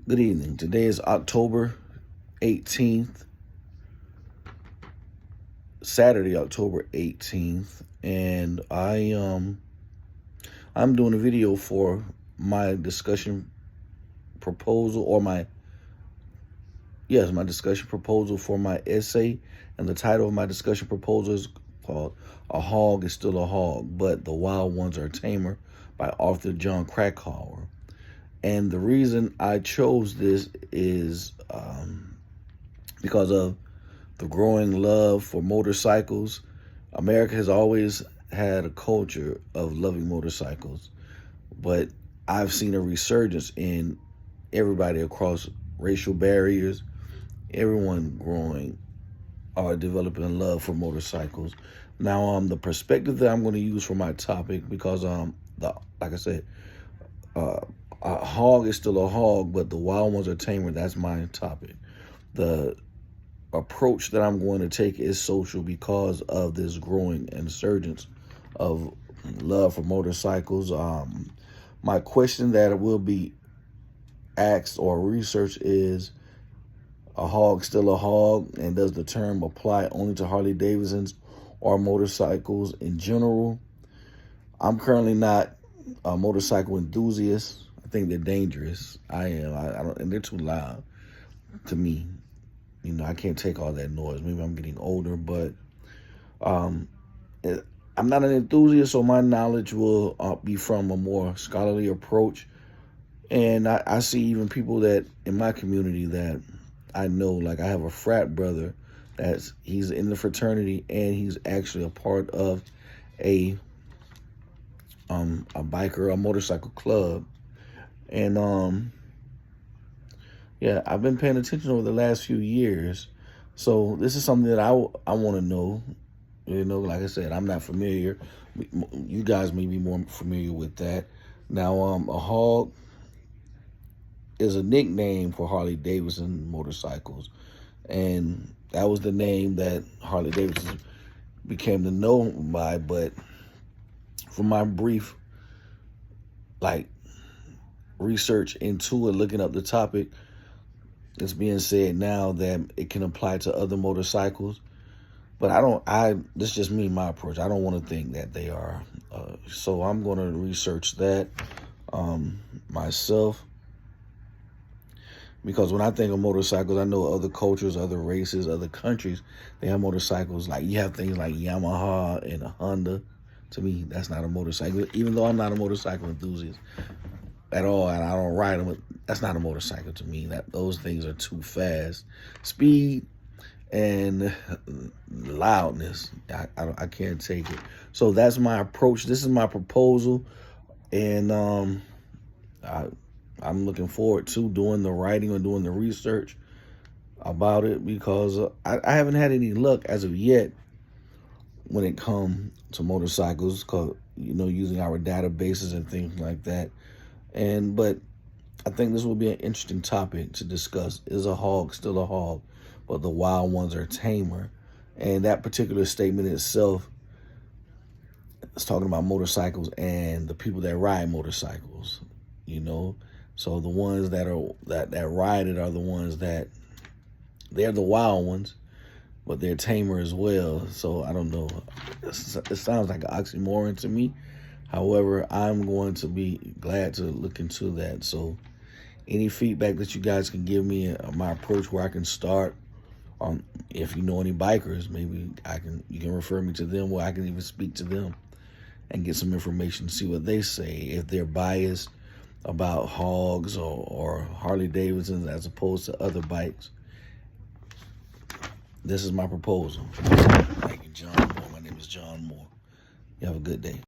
Good evening. Today is October 18th, Saturday, October 18th, and I'm doing a video for my discussion proposal or my discussion proposal for my essay, and the title of my discussion proposal is called "A Hog is Still a Hog, but the Wild Ones Are Tamer" by Arthur John Krakauer. And the reason I chose this is because of the growing love for motorcycles. America has always had a culture of loving motorcycles, but I've seen a resurgence in everybody across racial barriers, everyone growing or developing a love for motorcycles. Now, the perspective that I'm going to use for my topic, because like I said, a hog is still a hog, but the wild ones are tamer. That's my topic. The approach that I'm going to take is social because of this growing insurgence of love for motorcycles. My question that will be asked or researched is, a hog still a hog, and does the term apply only to Harley Davidsons or motorcycles in general? I'm currently not a motorcycle enthusiast. I think they're dangerous. I am. I don't, and they're too loud to me. You know, I can't take all that noise. Maybe I'm getting older, but I'm not an enthusiast, so my knowledge will be from a more scholarly approach. And I see even people that in my community that I know, like I have a frat brother he's in the fraternity, and he's actually a part of a biker, a motorcycle club. And yeah, I've been paying attention over the last few years. So this is something that I want to know. You know, like I said, I'm not familiar. You guys may be more familiar with that. Now, a hog is a nickname for Harley Davidson motorcycles, and that was the name that Harley Davidson became known by. But from my brief, research into it, looking up the topic, it's being said now that it can apply to other motorcycles. But this is just me, my approach. I don't want to think that they are. So I'm going to research that myself. Because when I think of motorcycles, I know other cultures, other races, other countries, they have motorcycles. Like, you have things like Yamaha and a Honda. To me, that's not a motorcycle. Even though I'm not a motorcycle enthusiast at all, and I don't ride them, that's not a motorcycle to me. Those things are too fast. Speed and loudness, I can't take it. So that's my approach. This is my proposal, and I'm looking forward to doing the writing or doing the research about it, because I haven't had any luck as of yet when it comes to motorcycles, cause, using our databases and things like that. But I think this will be an interesting topic to discuss. Is a hog still a hog, but the wild ones are tamer? And that particular statement itself is talking about motorcycles and the people that ride motorcycles, So the ones that ride it are the ones that they're the wild ones, but they're tamer as well. So I don't know. It sounds like an oxymoron to me. However, I'm going to be glad to look into that. So any feedback that you guys can give me, my approach, where I can start, if you know any bikers, maybe you can refer me to them, where I can even speak to them and get some information, see what they say, if they're biased about hogs or Harley Davidsons as opposed to other bikes. This is my proposal. Thank you, John Moore. My name is John Moore. You have a good day.